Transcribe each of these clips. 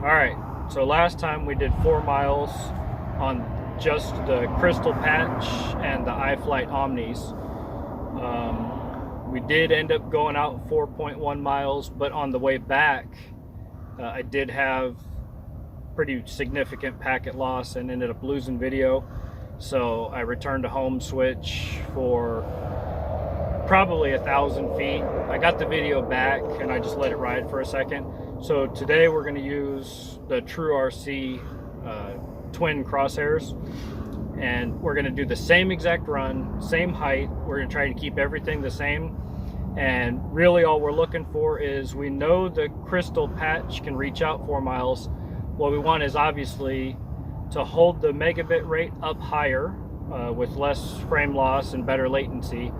Alright, so last time we did 4 miles on just the crystal patch and the iflight omnis. We did end up going out 4.1 miles, but on the way back I did have pretty significant packet loss and ended up losing video. So I returned to home switch for probably 1,000 feet. I got the video back and I just let it ride for a second. So today we're going to use the TrueRC twin crosshairs, and we're going to do the same exact run, same height. We're going to try to keep everything the same, and really all we're looking for is, we know the crystal patch can reach out 4 miles. What we want is obviously to hold the megabit rate up higher with less frame loss and better latency,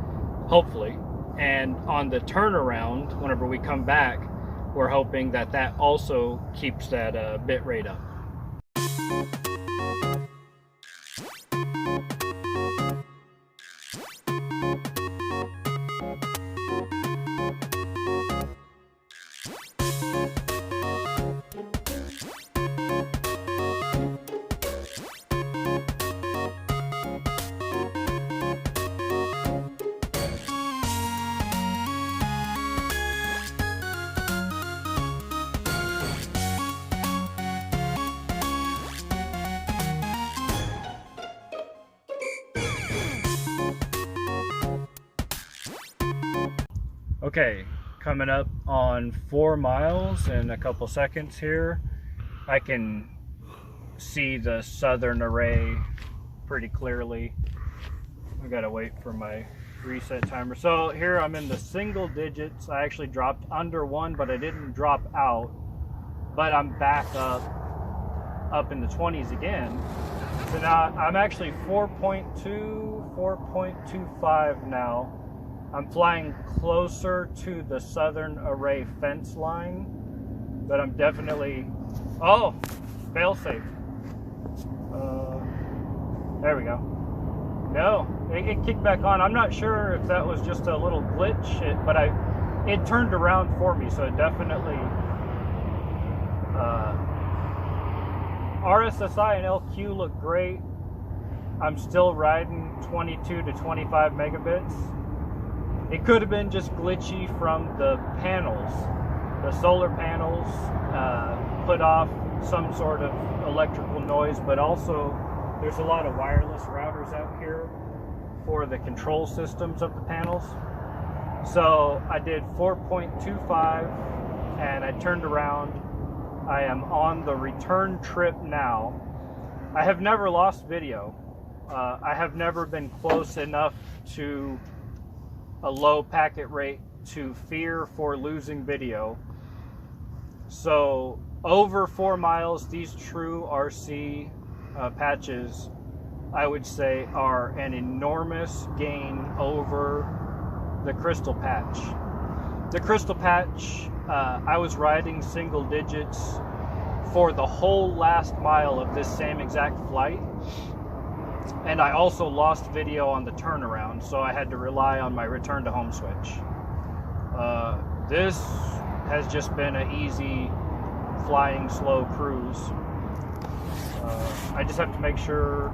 hopefully. And on the turnaround, whenever we come back, we're hoping that that also keeps that bit rate up. Okay, coming up on 4 miles in a couple seconds here. I can see the southern array pretty clearly. I gotta wait for my reset timer. So here I'm in the single digits. I actually dropped under 1, but I didn't drop out. But I'm back up in the 20s again. So now I'm actually 4.2, 4.25 now. I'm flying closer to the southern array fence line, but I'm definitely, oh, fail safe. There we go. No, it kicked back on. I'm not sure if that was just a little glitch, but it turned around for me, so it definitely, RSSI and LQ look great. I'm still riding 22 to 25 megabits. It could have been just glitchy from the panels. The solar panels put off some sort of electrical noise, but also there's a lot of wireless routers out here for the control systems of the panels. So I did 4.25 and I turned around. I am on the return trip now. I have never lost video. I have never been close enough to a low packet rate to fear for losing video. So over 4 miles, these TrueRC patches, I would say, are an enormous gain over the crystal patch. The crystal patch, I was riding single digits for the whole last mile of this same exact flight. And I also lost video on the turnaround, so I had to rely on my return to home switch. This has just been an easy flying slow cruise. I just have to make sure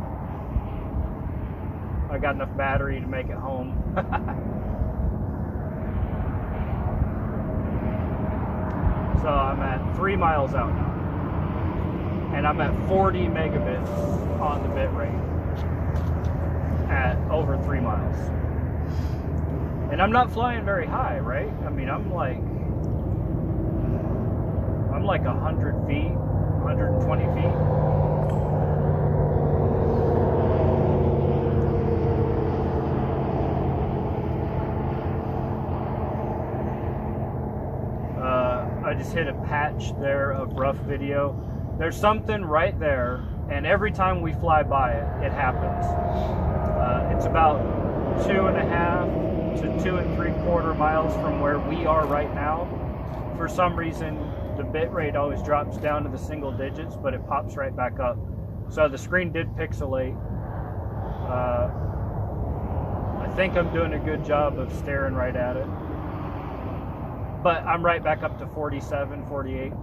I got enough battery to make it home. So I'm at 3 miles out now, and I'm at 40 megabits on the bit rate at over 3 miles. And I'm not flying very high, right? I mean, I'm like 100 feet, 120 feet. I just hit a patch there of rough video. There's something right there, and every time we fly by it, it happens. It's about 2.5 to 2 3/4 miles from where we are right now. For some reason, the bit rate always drops down to the single digits, but it pops right back up. So the screen did pixelate. I think I'm doing a good job of staring right at it. But I'm right back up to 47, 48.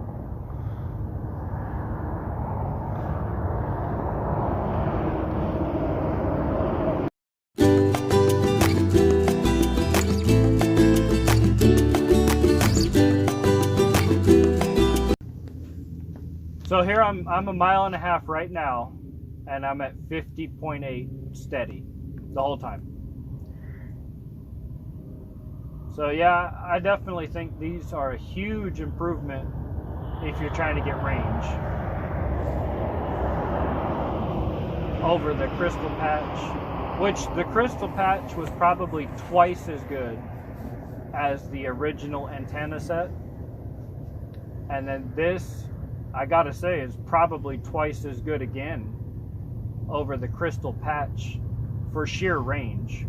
So here I'm a mile and a half right now, and I'm at 50.8 steady the whole time. So yeah, I definitely think these are a huge improvement if you're trying to get range over the Crystal Patch, which the Crystal Patch was probably twice as good as the original antenna set. And then this, I gotta say, is probably twice as good again over the Crystal Patch for sheer range.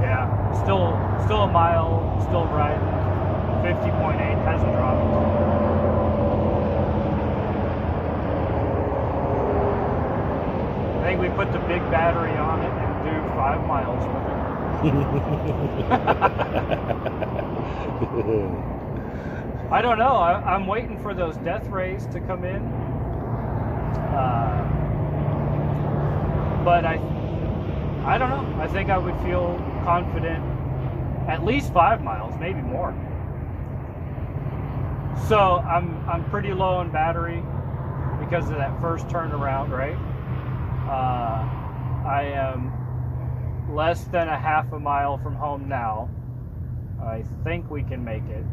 Yeah, still a mile, still riding. 50.8 hasn't dropped. I think we put the big battery on it and do 5 miles with it. I don't know. I'm waiting for those death rays to come in. But I don't know. I think I would feel confident at least 5 miles, maybe more. So I'm pretty low on battery because of that first turnaround, right? I am less than a half a mile from home now. I think we can make it.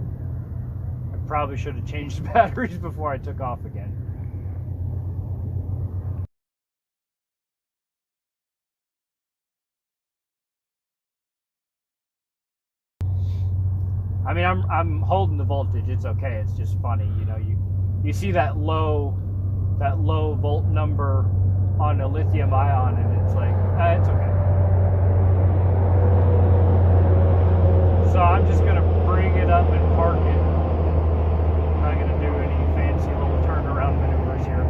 I probably should have changed the batteries before I took off again. I mean, I'm holding the voltage. It's okay. It's just funny, you know. You see that low volt number on a lithium ion, and it's like, it's okay. So I'm just gonna bring it up and park it. I'm not gonna do any fancy little turnaround maneuvers here.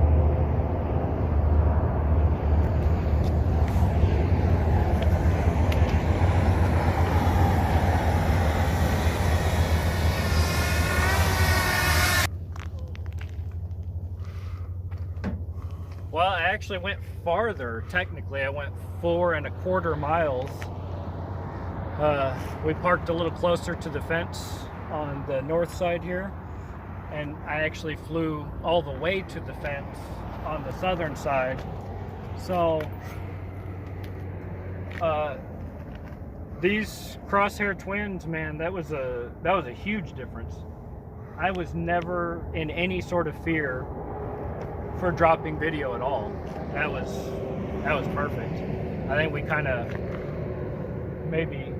Well, I actually went farther. Technically, I went 4.25 miles. We parked a little closer to the fence on the north side here, and I actually flew all the way to the fence on the southern side. So these crosshair twins, man, that was a huge difference. I was never in any sort of fear for dropping video at all. That was perfect. I think we kind of maybe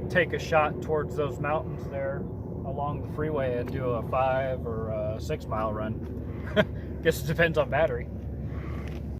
take a shot towards those mountains there along the freeway and do a 5 or a 6 mile run. Guess it depends on battery.